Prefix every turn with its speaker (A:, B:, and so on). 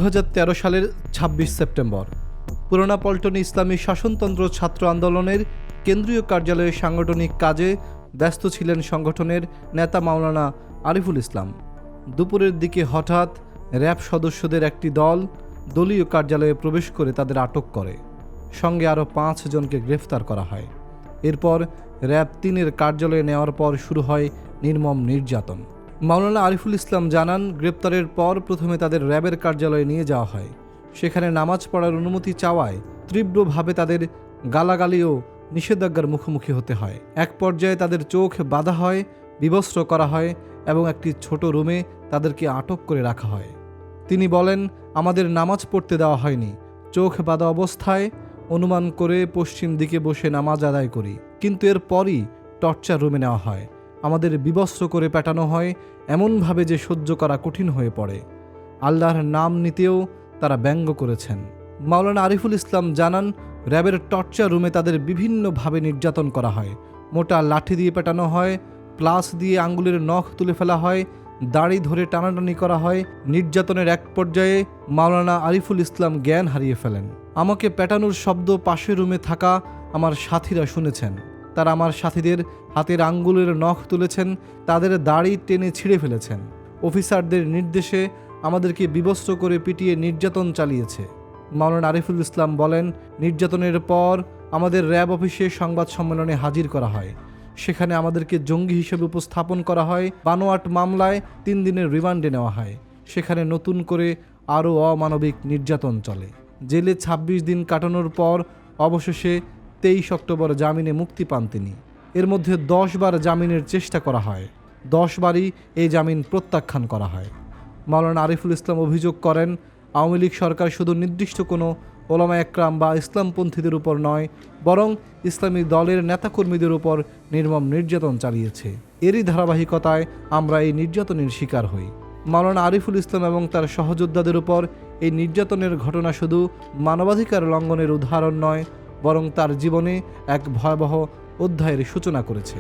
A: 2013 সালের 26 সেপ্টেম্বর পুরানা পল্টনে ইসলামী শাসনতন্ত্র ছাত্র আন্দোলনের কেন্দ্রীয় কার্যালয়ে সাংগঠনিক কাজে ব্যস্ত ছিলেন সংগঠনের নেতা মাওলানা আরিফুল ইসলাম। দুপুরের দিকে হঠাৎ র্যাব সদস্যদের একটি দল দলীয় কার্যালয়ে প্রবেশ করে তাদের আটক করে, সঙ্গে আরও 5 জনকে গ্রেফতার করা হয়। এরপর র্যাব 3-এর কার্যালয়ে নেওয়ার পর শুরু হয় নির্মম নির্যাতন। মাওলানা আরিফুল ইসলাম জানান, গ্রেপ্তারের পর প্রথমে তাদের র্যাবের কার্যালয়ে নিয়ে যাওয়া হয়। সেখানে নামাজ পড়ার অনুমতি চাওয়ায় তীব্রভাবে তাদের গালাগালি ও নিষেধাজ্ঞার মুখোমুখি হতে হয়। এক পর্যায়ে তাদের চোখ বাঁধা হয়, বিবস্ত্র করা হয় এবং একটি ছোট রুমে তাদেরকে আটক করে রাখা হয়। তিনি বলেন, আমাদের নামাজ পড়তে দেওয়া হয়নি। চোখ বাঁধা অবস্থায় অনুমান করে পশ্চিম দিকে বসে নামাজ আদায় করি, কিন্তু এরপরই টর্চার রুমে নেওয়া হয়। আমাদের বিবস্ত্র করে পেটানো হয় এমনভাবে যে সহ্য করা কঠিন হয়ে পড়ে। আল্লাহর নাম নিতেও তারা ব্যঙ্গ করেছেন। মাওলানা আরিফুল ইসলাম জানান, র্যাবের টর্চার রুমে তাদের বিভিন্নভাবে নির্যাতন করা হয়। মোটা লাঠি দিয়ে পেটানো হয়, প্লাস দিয়ে আঙ্গুলের নখ তুলে ফেলা হয়, দাড়ি ধরে টানাটানি করা হয়। নির্যাতনের এক পর্যায়ে মাওলানা আরিফুল ইসলাম জ্ঞান হারিয়ে ফেলেন। আমাকে পেটানোর শব্দ পাশের রুমে থাকা আমার সাথীরা শুনেছেন। তারা আমার সাথীদের হাতের আঙ্গুলের নখ তুলেছেন, তাদের দাড়ি টেনে ছিঁড়ে ফেলেছেন। অফিসারদের নির্দেশে আমাদেরকে বিবস্ত্র করে পিটিয়ে নির্যাতন চালিয়েছে। মাওলানা আরিফুল ইসলাম বলেন, নির্যাতনের পর আমাদের র্যাব অফিসে সংবাদ সম্মেলনে হাজির করা হয়। সেখানে আমাদেরকে জঙ্গি হিসেবে উপস্থাপন করা হয়। বানোয়াট মামলায় 3 দিনের রিমান্ডে নেওয়া হয়। সেখানে নতুন করে আরও অমানবিক নির্যাতন চলে। জেলে 26 দিন কাটানোর পর অবশেষে 23 অক্টোবর জামিনে মুক্তি পান তিনি। এর মধ্যে 10 বার জামিনের চেষ্টা করা হয়, 10 বারই এই জামিন প্রত্যাখ্যান করা হয়। মাওলানা আরিফুল ইসলাম অভিযোগ করেন, আওয়ামী লীগ সরকার শুধু নির্দিষ্ট কোনো ওলামা একরাম বা ইসলামপন্থীদের উপর নয়, বরং ইসলামী দলের নেতাকর্মীদের উপর নির্মম নির্যাতন চালিয়েছে। এরই ধারাবাহিকতায় আমরা এই নির্যাতনের শিকার হই। মাওলানা আরিফুল ইসলাম এবং তার সহযোদ্ধাদের উপর এই নির্যাতনের ঘটনা শুধু মানবাধিকার লঙ্ঘনের উদাহরণ নয়, বরং তার জীবনে এক ভয়াবহ অধ্যায়ের সূচনা করেছে।